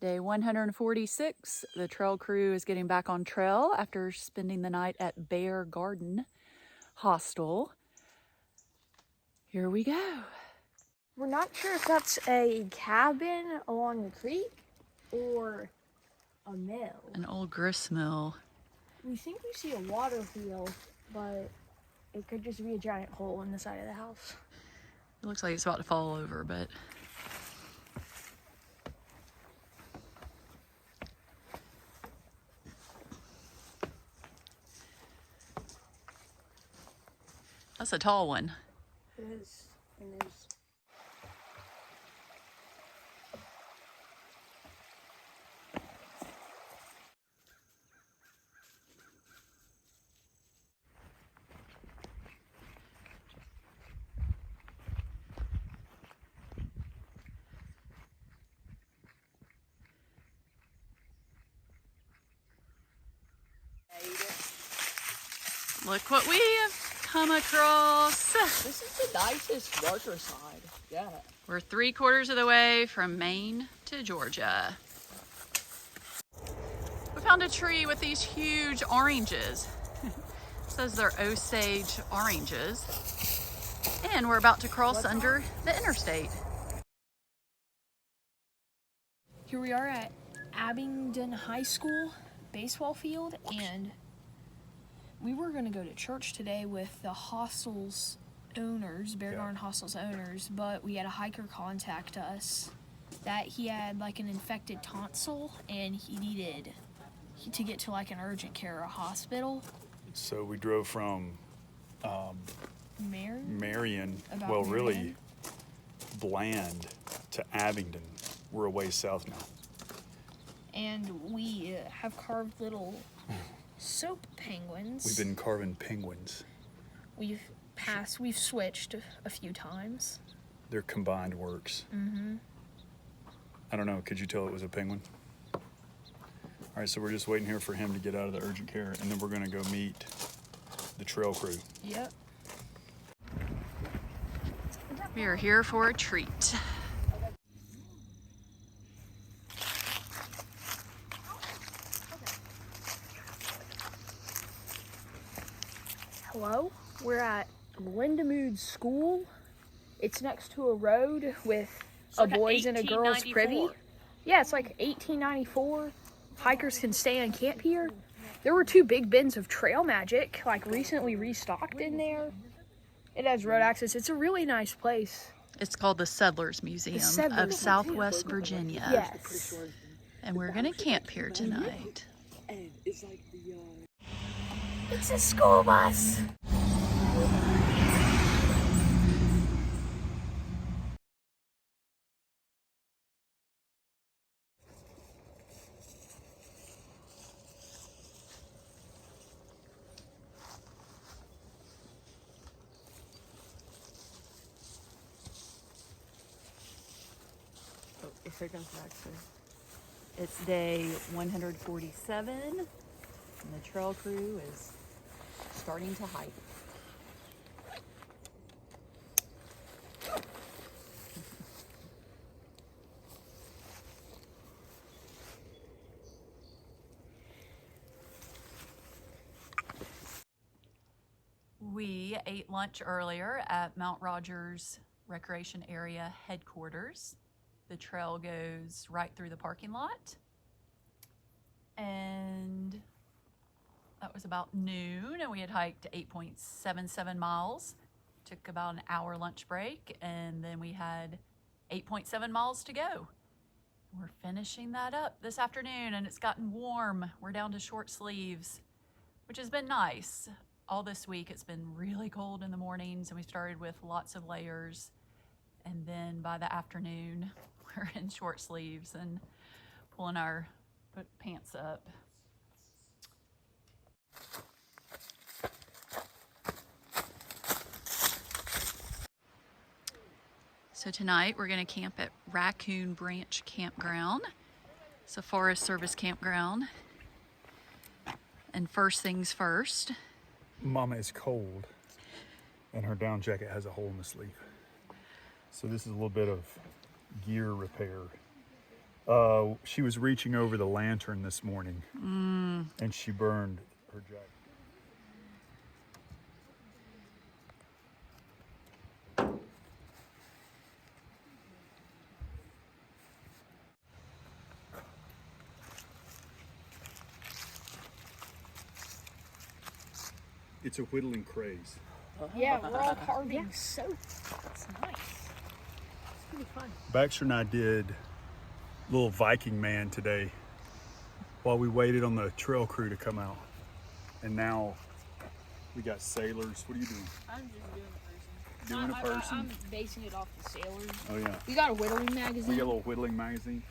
Day 146, the trail crew is getting back on trail after spending the night at Bear Garden Hostel. Here we go. We're not sure if that's a cabin along the creek or a mill. An old grist mill. We think we see a water wheel, but it could just be a giant hole in the side of the house. It looks like it's about to fall over, but that's a tall one. It is. It is. Look what we have come across. This is the nicest darker side. Yeah. We're 3/4 of the way from Maine to Georgia. We found a tree with these huge oranges. It says they're Osage oranges. And we're about to cross under the interstate. Here we are at Abingdon High School baseball field, and we were going to go to church today with the hostel's owners, Bear Garden Hostel's owners, but we had a hiker contact us that he had like an infected tonsil and he needed to get to like an urgent care or a hospital. So we drove from Marion, well, really Bland to Abingdon. We're a ways south now. And we have carved little soap penguins. We've been carving penguins. We've switched a few times. They're combined works. Mm-hmm. I don't know, could you tell it was a penguin? All right, so we're just waiting here for him to get out of the urgent care, and then we're gonna go meet the trail crew. Yep. We are here for a treat. Hello, we're at Lindamood School. It's next to a road with a boys and a girls privy. Yeah, it's like 1894. Hikers can stay and camp here. There were 2 big bins of Trail Magic, like recently restocked in there. It has road access. It's a really nice place. It's called the Settlers Museum of Southwest Virginia. Yes. And we're gonna camp here tonight. It's a school bus. Here comes Baxter. It's day 147, and the trail crew is starting to hike. We ate lunch earlier at Mount Rogers Recreation Area headquarters. The trail goes right through the parking lot, and that was about noon, and we had hiked 8.77 miles. Took about an hour lunch break, and then we had 8.7 miles to go. We're finishing that up this afternoon, and it's gotten warm. We're down to short sleeves, which has been nice. All this week it's been really cold in the mornings, and we started with lots of layers, and then by the afternoon we're in short sleeves and pulling our pants up. So tonight we're going to camp at Raccoon Branch Campground. It's a Forest Service campground. And first things first. Mama is cold, and her down jacket has a hole in the sleeve. So this is a little bit of gear repair. She was reaching over the lantern this morning, and she burned her jacket. It's a whittling craze. Yeah, we're all carving soap. That's nice. It's pretty fun. Baxter and I did little Viking man today while we waited on the trail crew to come out. And now we got sailors. What are you doing? I'm just doing a person. Doing a person? I'm basing it off the sailors. Oh yeah. We got a whittling magazine. We got a little whittling magazine.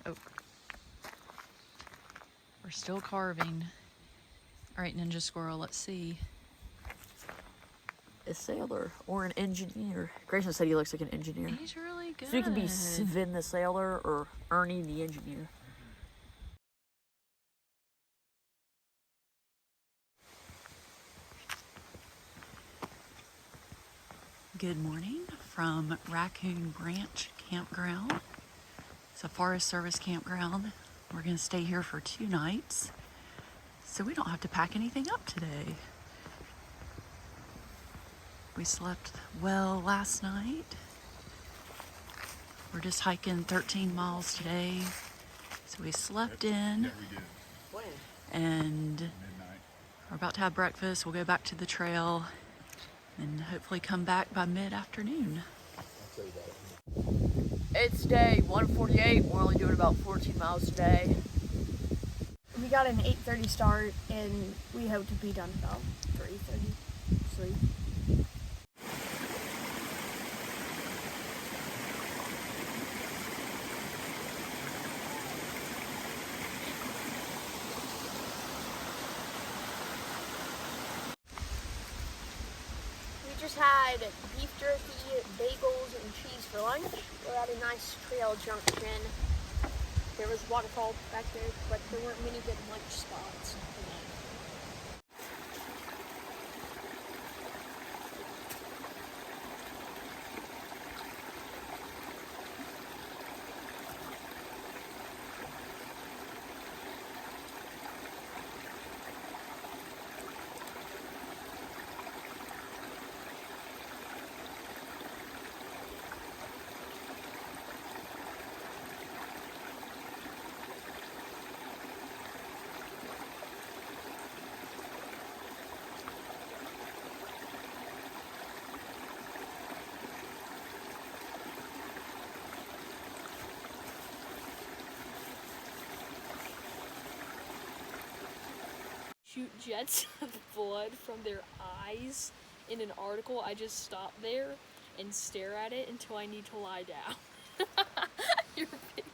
Oh. We're still carving. All right, Ninja Squirrel, let's see. A sailor or an engineer. Grayson said he looks like an engineer. He's really good. So you can be Sven the sailor or Ernie the engineer. Good morning from Raccoon Branch Campground. It's a Forest Service campground. We're going to stay here for 2 nights, so we don't have to pack anything up today. We slept well last night. We're just hiking 13 miles today, so we slept in, Yeah, we did. and Midnight. we're about to have breakfast. We'll go back to the trail and hopefully come back by mid-afternoon. It's day 148. We're only doing about 14 miles today. We got an 8:30 start, and we hope to be done about 3:30. Sleep. We just had beef jerky, bagels, and cheese for lunch. We're at a nice trail junction. There was a waterfall back there, but there weren't many good lunch spots. Shoot jets of blood from their eyes in an article. I just stop there and stare at it until I need to lie down. You're big.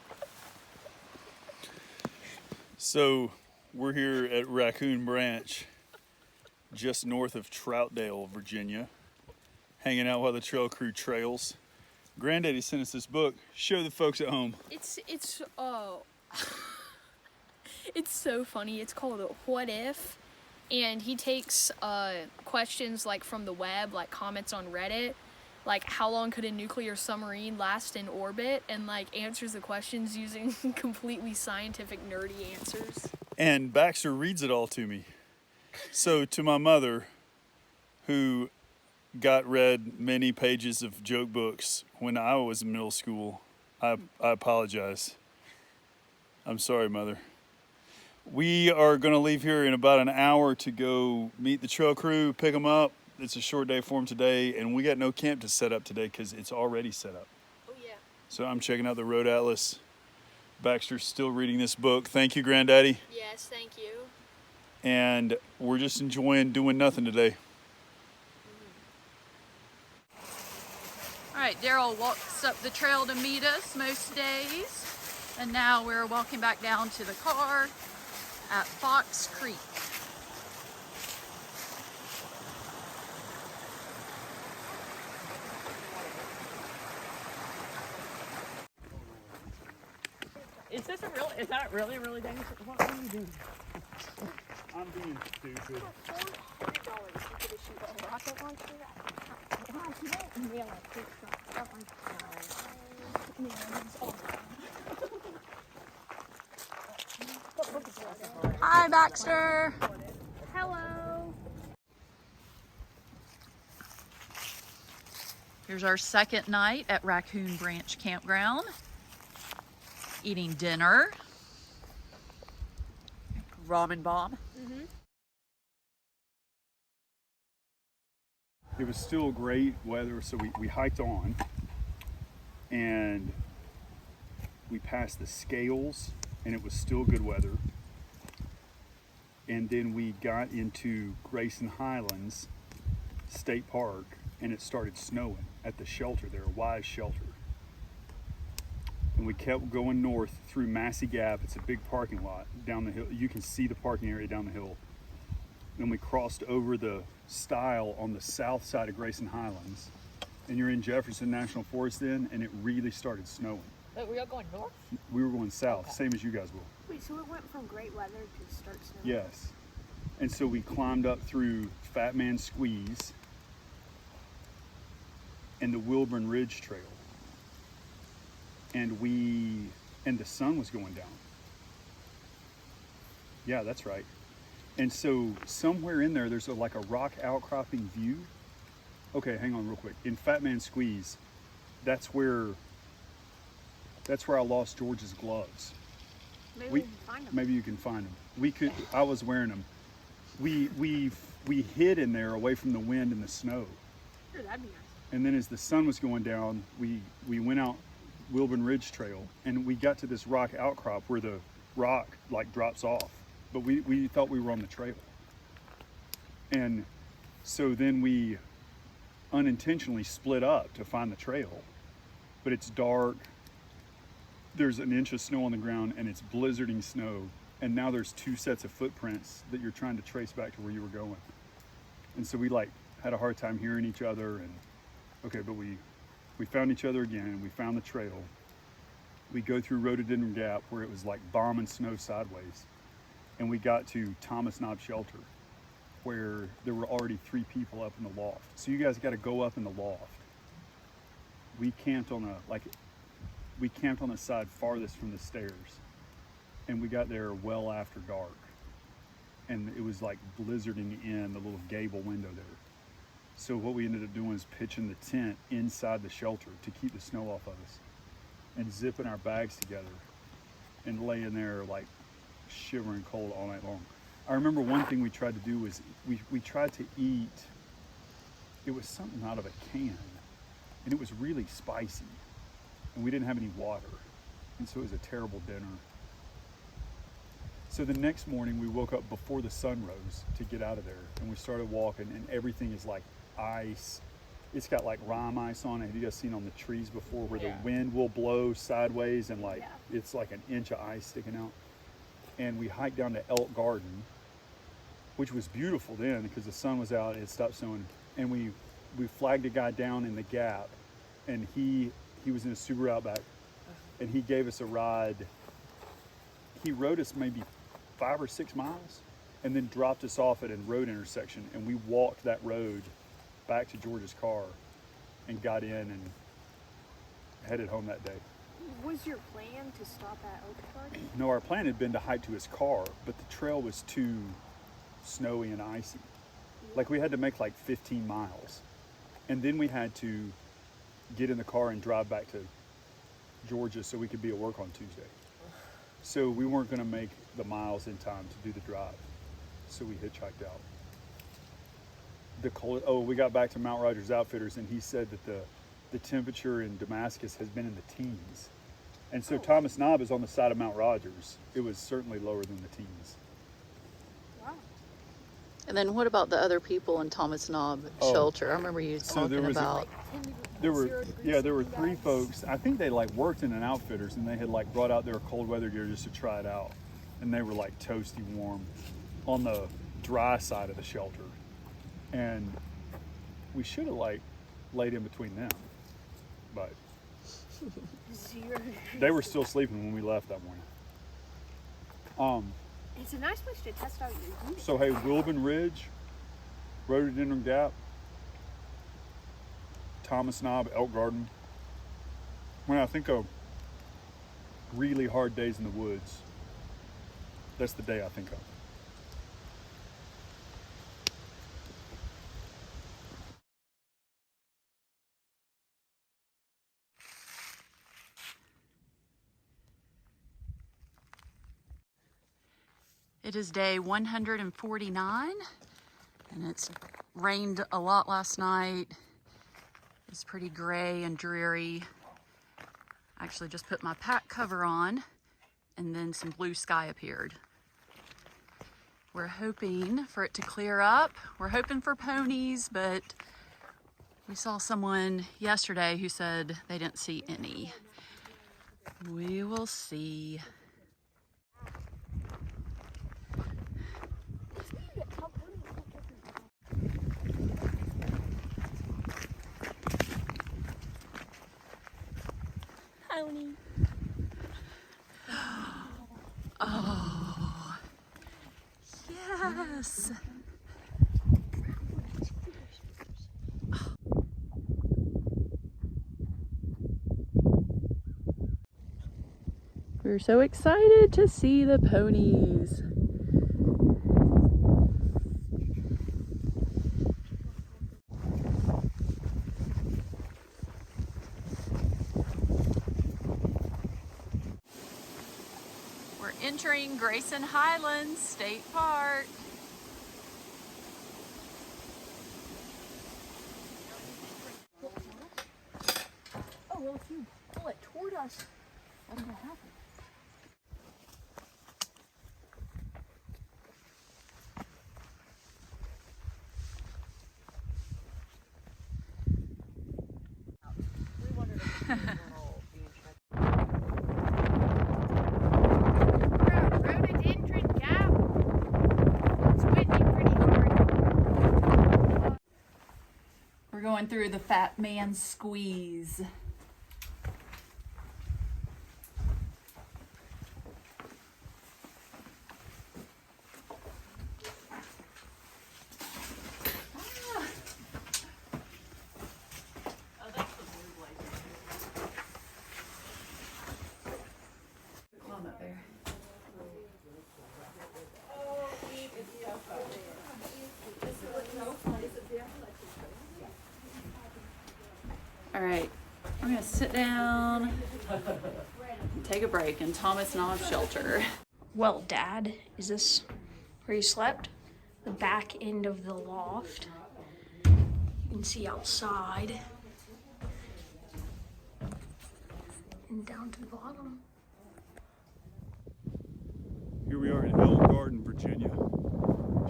So we're here at Raccoon Branch, just north of Troutdale, Virginia, hanging out while the trail crew trails. Granddaddy sent us this book. Show the folks at home. It's so funny. It's called What If, and he takes questions like from the web, like comments on Reddit, like how long could a nuclear submarine last in orbit, and like answers the questions using completely scientific nerdy answers. And Baxter reads it all to me. So to my mother, who got read many pages of joke books when I was in middle school, I apologize. I'm sorry, Mother. We are going to leave here in about an hour to go meet the trail crew, pick them up. It's a short day for them today, and we got no camp to set up today because it's already set up. Oh yeah. So I'm checking out the road atlas. Baxter's still reading this book. Thank you, Granddaddy. Yes, thank you. And we're just enjoying doing nothing today. All right, Daryl walks up the trail to meet us most days, and now we're walking back down to the car at Fox Creek. Is that really dangerous? What are you doing? I'm being stupid. $400 to shoot a rocket launcher. You don't realize it's not. Hi, Baxter. Hello. Here's our second night at Raccoon Branch Campground. Eating dinner. Ramen bomb. It was still great weather, so we hiked on and we passed the scales and it was still good weather. And then we got into Grayson Highlands State Park and it started snowing at the shelter there, a Wise shelter. And we kept going north through Massey Gap. It's a big parking lot down the hill. You can see the parking area down the hill. And we crossed over the stile on the south side of Grayson Highlands. And you're in Jefferson National Forest then, and it really started snowing. Wait, were y'all going north? We were going south, same as you guys will. Wait, so it went from great weather to start snowing? Yes. And so we climbed up through Fat Man Squeeze and the Wilburn Ridge Trail. And the sun was going down. Yeah, that's right. And so somewhere in there, there's like a rock outcropping view. Okay, hang on real quick. In Fat Man Squeeze, that's where I lost George's gloves. Maybe we can find them. Maybe you can find them. I was wearing them. We hid in there away from the wind and the snow. Sure, that'd be nice. And then as the sun was going down, we went out Wilburn Ridge Trail and we got to this rock outcrop where the rock like drops off. But we thought we were on the trail. And so then we unintentionally split up to find the trail. But it's dark, there's an inch of snow on the ground and it's blizzarding snow. And now there's two sets of footprints that you're trying to trace back to where you were going. And so we like had a hard time hearing each other and okay, but we found each other again and we found the trail. We go through Rhododendron Gap where it was like bombing snow sideways. And we got to Thomas Knob Shelter where there were already 3 people up in the loft. So you guys got to go up in the loft. We camped on the side farthest from the stairs. And we got there well after dark. And it was like blizzarding in the little gable window there. So what we ended up doing is pitching the tent inside the shelter to keep the snow off of us and zipping our bags together and laying there like shivering cold all night long. I remember one thing we tried to do was we tried to eat, it was something out of a can and it was really spicy and we didn't have any water and so it was a terrible dinner. So the next morning we woke up before the sun rose to get out of there and we started walking and everything is like ice. It's got like rime ice on it. Have you guys seen on the trees before where the wind will blow sideways and like it's like an inch of ice sticking out? And we hiked down to Elk Garden, which was beautiful then because the sun was out, it stopped snowing. And we flagged a guy down in the gap and he was in a Subaru Outback and he gave us a ride. He rode us maybe 5 or 6 miles and then dropped us off at a road intersection and we walked that road back to George's car and got in and headed home that day. Was your plan to stop at Oak Garden? No, our plan had been to hike to his car, but the trail was too snowy and icy. Like we had to make like 15 miles. And then we had to get in the car and drive back to Georgia so we could be at work on Tuesday. So we weren't gonna make the miles in time to do the drive. So we hitchhiked out. We got back to Mount Rogers Outfitters and he said that the temperature in Damascus has been in the teens. And so Thomas Knob is on the side of Mount Rogers. It was certainly lower than the teens. Wow. And then what about the other people in Thomas Knob Shelter? I remember you talking about. There were 3 folks. I think they like worked in an Outfitters and they had like brought out their cold weather gear just to try it out. And they were like toasty warm on the dry side of the shelter. And we should have like laid in between them, but they were still sleeping when we left that morning. It's a nice place to test out your heat. So hey, Wilburn Ridge, Rhododendron Gap, Thomas Knob, Elk Garden. When I think of really hard days in the woods, That's the day I think of. It is day 149, and it's rained a lot last night. It's pretty gray and dreary. I actually just put my pack cover on, and then some blue sky appeared. We're hoping for it to clear up. We're hoping for ponies, but we saw someone yesterday who said they didn't see any. We will see. Pony. Oh, yes. We're so excited to see the ponies. We're entering Grayson Highlands State Park. Oh, well, if you pull it toward us, what's going to happen? Rhododendron gap. It's windy pretty hard. We're going through the Fat Man Squeeze. All right, I'm gonna sit down and take a break in Thomas Knob Shelter. Well, Dad, is this where you slept? The back end of the loft. You can see outside. And down to the bottom. Here we are in Elm Garden, Virginia.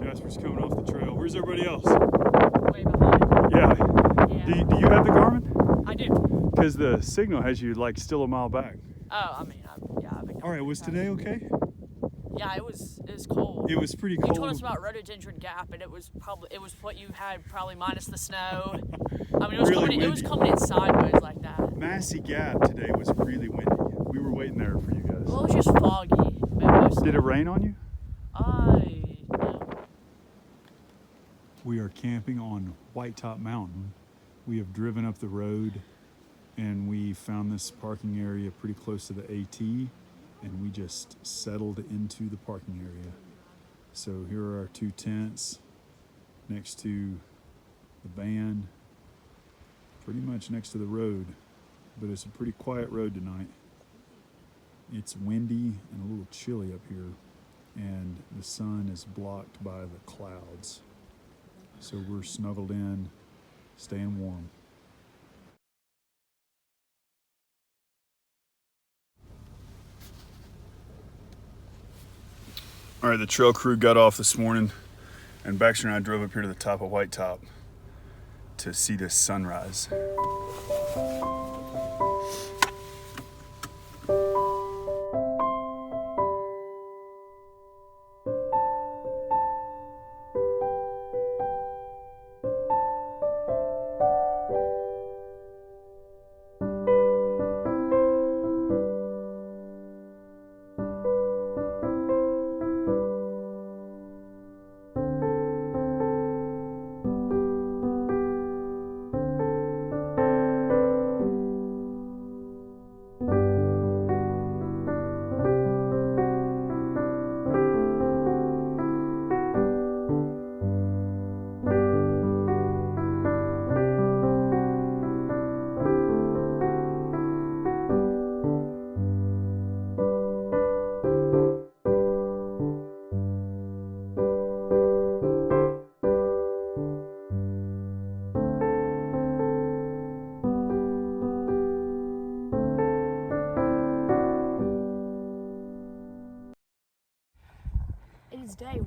Jasper's coming off the trail. Where's everybody else? Way behind. Yeah. Yeah. Do you have the Garmin? I do. Because the signal has you like still a mile back. Oh, I mean, I've been. All right, was today okay? Yeah, it was cold. It was pretty You cold. told us about Rhododendron Gap, and it was what you had probably minus the snow. I mean, it was Really coming in sideways like that. Massey Gap today was really windy. We were waiting there for you guys. Well, it was just foggy. Mostly. Did it rain on you? No. We are camping on White Top Mountain. We have driven up the road and we found this parking area pretty close to the AT, and we just settled into the parking area. So here are our two tents next to the van, pretty much next to the road, but it's a pretty quiet road tonight. It's windy and a little chilly up here, and the sun is blocked by the clouds. So we're snuggled in, staying warm. All right, the trail crew got off this morning, and Baxter and I drove up here to the top of White Top to see this sunrise.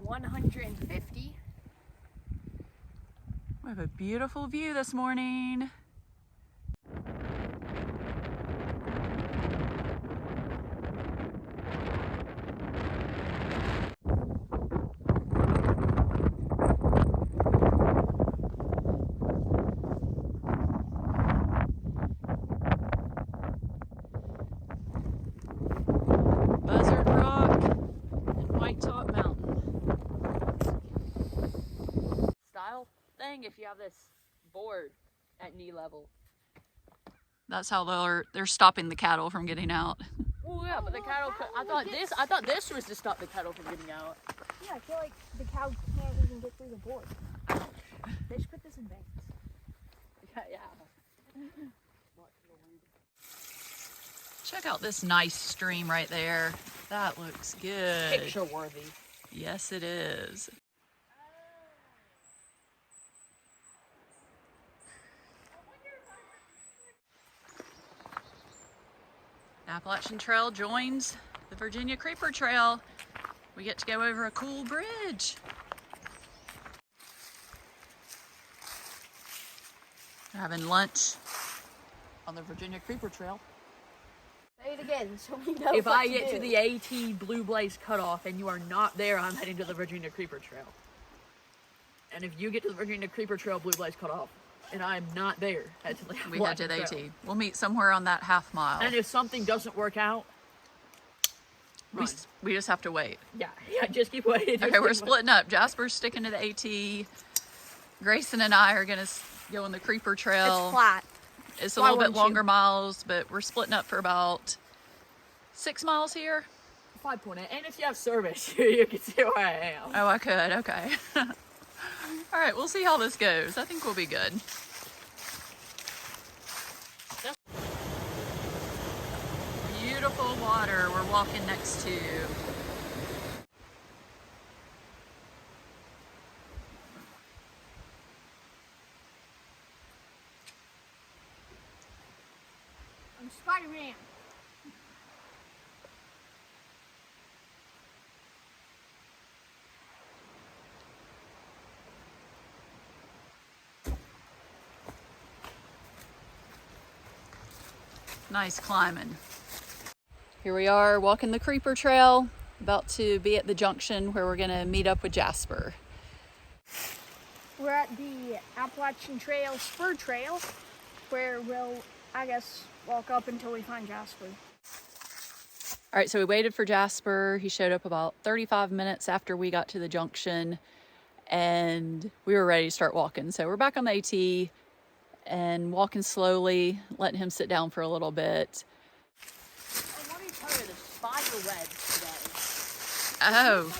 150. We have a beautiful view this morning. Buzzard Rock and White Top Mountain. Style thing if you have this board at knee level. That's how they're stopping the cattle from getting out. Oh yeah, but the cattle. I thought this was to stop the cattle from getting out. Yeah, I feel like the cow can't even get through the board. They should put this in banks. Yeah. Check out this nice stream right there. That looks good. Picture worthy. Yes, it is. Appalachian Trail joins the Virginia Creeper Trail. We get to go over a cool bridge. We're having lunch on the Virginia Creeper Trail. Say it again so we know If what I to get do. to the AT Blue Blaze cutoff and you are not there, I'm heading to the Virginia Creeper Trail. And if you get to the Virginia Creeper Trail Blue Blaze cutoff and I'm not there, head to the We head to the Trail. AT. We'll meet somewhere on that half mile. And if something doesn't work out, run. We just have to wait. Yeah, just keep waiting. Okay, we're splitting up. Jasper's sticking to the AT. Grayson and I are gonna go on the Creeper Trail. It's flat. It's a Why little bit wouldn't you? longer miles, but we're splitting up for about 6 miles here. 5.8. And if you have service, you can see where I am. Oh, I could. Okay. All right, we'll see how this goes. I think we'll be good. Beautiful water we're walking next to. I'm Spider-Man. Nice climbing. Here we are walking the Creeper Trail, about to be at the junction where we're gonna meet up with Jasper. We're at the Appalachian Trail Spur Trail, where we'll, I guess, walk up until we find Jasper. All right, so we waited for Jasper. He showed up about 35 minutes after we got to the junction and we were ready to start walking. So we're back on the AT and walking slowly, letting him sit down for a little bit. I want to tell you the spider webs today. Oh,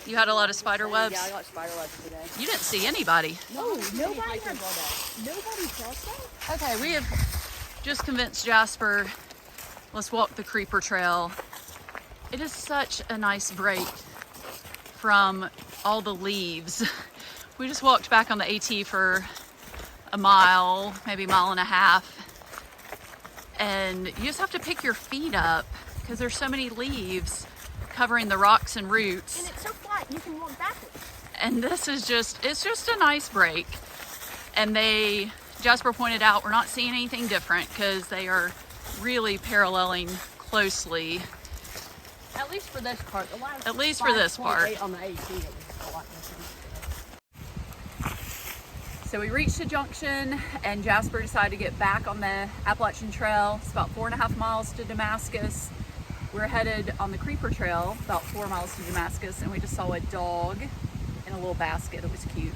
you had a lot of spider webs? Yeah, I got spider webs today. You didn't see anybody. Oh, nobody Hikers all day. Nobody crossed that? Okay, we have just convinced Jasper, let's walk the Creeper Trail. It is such a nice break from all the leaves. We just walked back on the AT for a mile, maybe a mile and a half. And you just have to pick your feet up because there's so many leaves covering the rocks and roots. And it's so flat, you can walk backwards. And this is it's just a nice break. And Jasper pointed out, we're not seeing anything different because they are really paralleling closely. At least for this part. The last At least for this 5.8 part. on the AT, it was a lot missing. So we reached a junction and Jasper decided to get back on the Appalachian Trail. It's about 4.5 miles to Damascus. We're headed on the Creeper Trail, about 4 miles to Damascus, and we just saw a dog in a little basket. It was cute.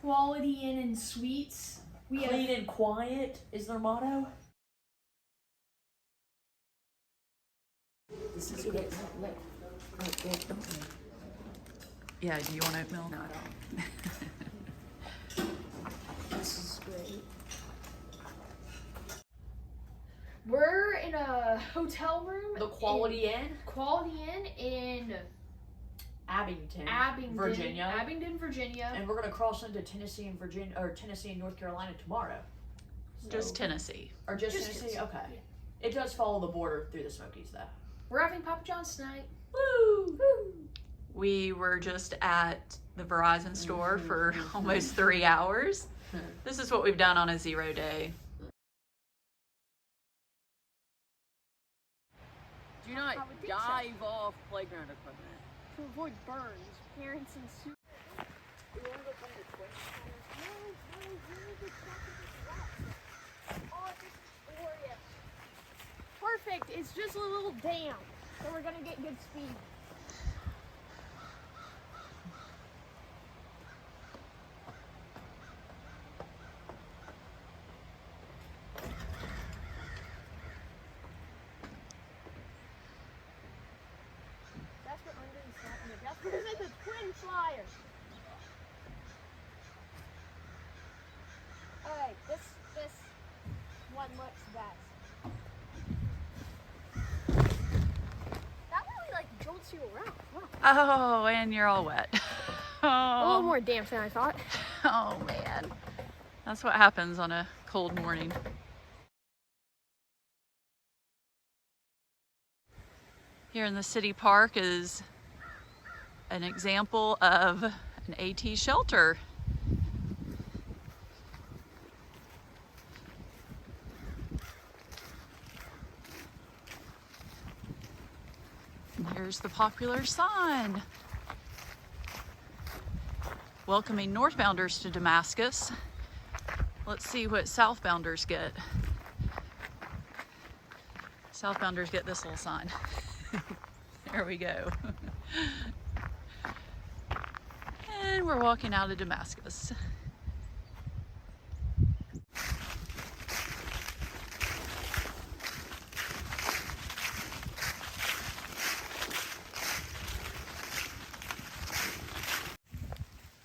Quality Inn and Suites. We have Clean and quiet is their motto. This is good. Yeah, do you want oatmeal? No, I don't. This is great. We're in a hotel room. The Quality Inn? Quality Inn in Abingdon, Virginia. Abingdon, Virginia. And we're gonna cross into Tennessee and Virginia, or Tennessee and North Carolina tomorrow. Just Tennessee. Or just Just Tennessee? Tennessee. Okay. It does follow the border through the Smokies, though. We're having Papa John's tonight. Woo! We were just at the Verizon store for almost 3 hours. This is what we've done on a 0 day. Do not I would think so. dive off playground equipment. To avoid burns, parents and students. Oh, this is glorious. Perfect. It's just a little dam, so we're gonna get good speed. That's what under the snap. That's what is the twin flyer. Alright, this one looks best. That really like jolts you around. Wow. Oh, and you're all wet. A little Oh, more damp than I thought. oh man. That's what happens on a cold morning. Here in the city park is an example of an AT shelter. And here's the popular sign welcoming northbounders to Damascus. Let's see what southbounders get. Southbounders get this little sign. There we go. And we're walking out of Damascus.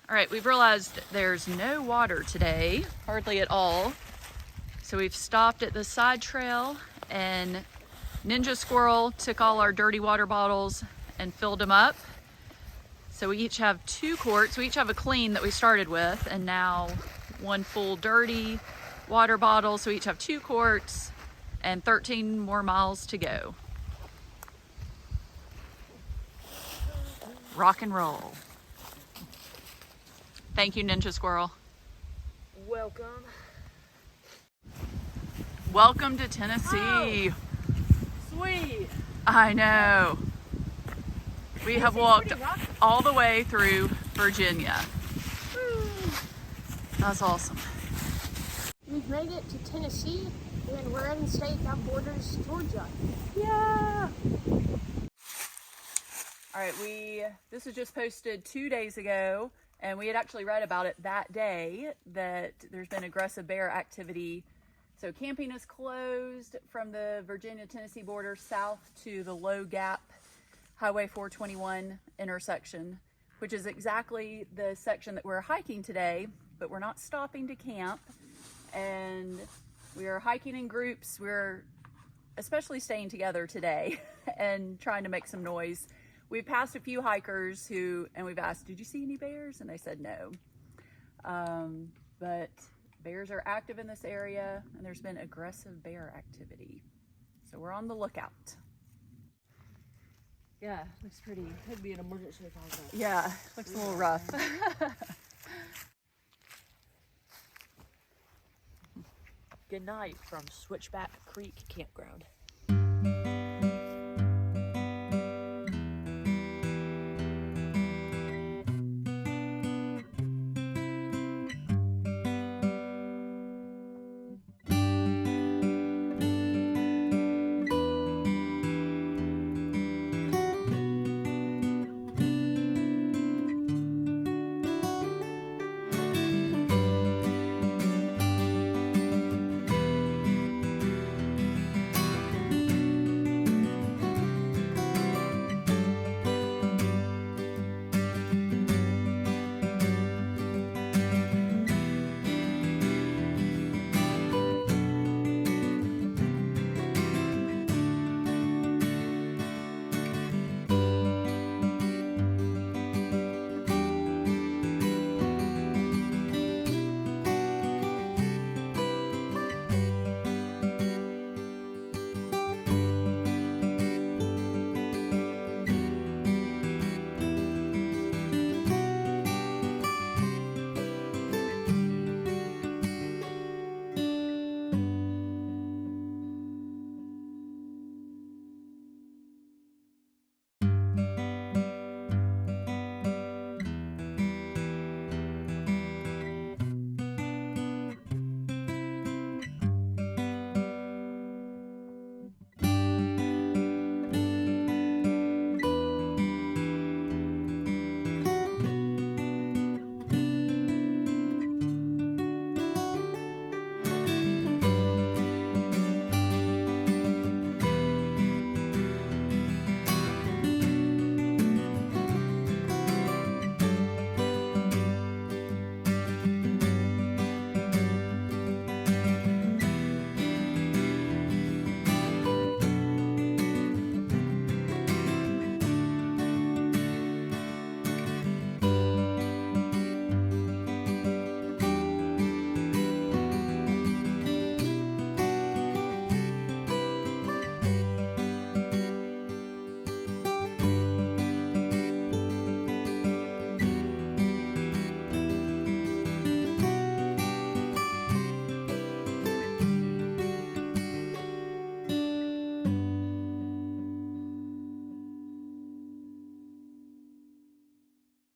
All right, we've realized there's no water today, hardly at all. So we've stopped at the side trail and Ninja Squirrel took all our dirty water bottles and filled them up. So we each have 2 quarts. We each have a clean that we started with and now 1 full dirty water bottle. So we each have 2 quarts and 13 more miles to go. Rock and roll. Thank you, Ninja Squirrel. Welcome. Welcome to Tennessee. Sweet. I know. We have walked all the way through Virginia. That's awesome. We've made it to Tennessee, and we're in the state that borders Georgia. Yeah. All right, this was just posted 2 days ago, and we had actually read about it that day that there's been aggressive bear activity. So camping is closed from the Virginia-Tennessee border south to the Low Gap Highway 421 intersection, which is exactly the section that we're hiking today, but we're not stopping to camp. And we are hiking in groups. We're especially staying together today and trying to make some noise. We've passed a few hikers and we've asked, did you see any bears? And they said no. But bears are active in this area and there's been aggressive bear activity. So we're on the lookout. Yeah, looks pretty. Could be an emergency contact. Yeah, looks a little rough. Good night from Switchback Creek Campground.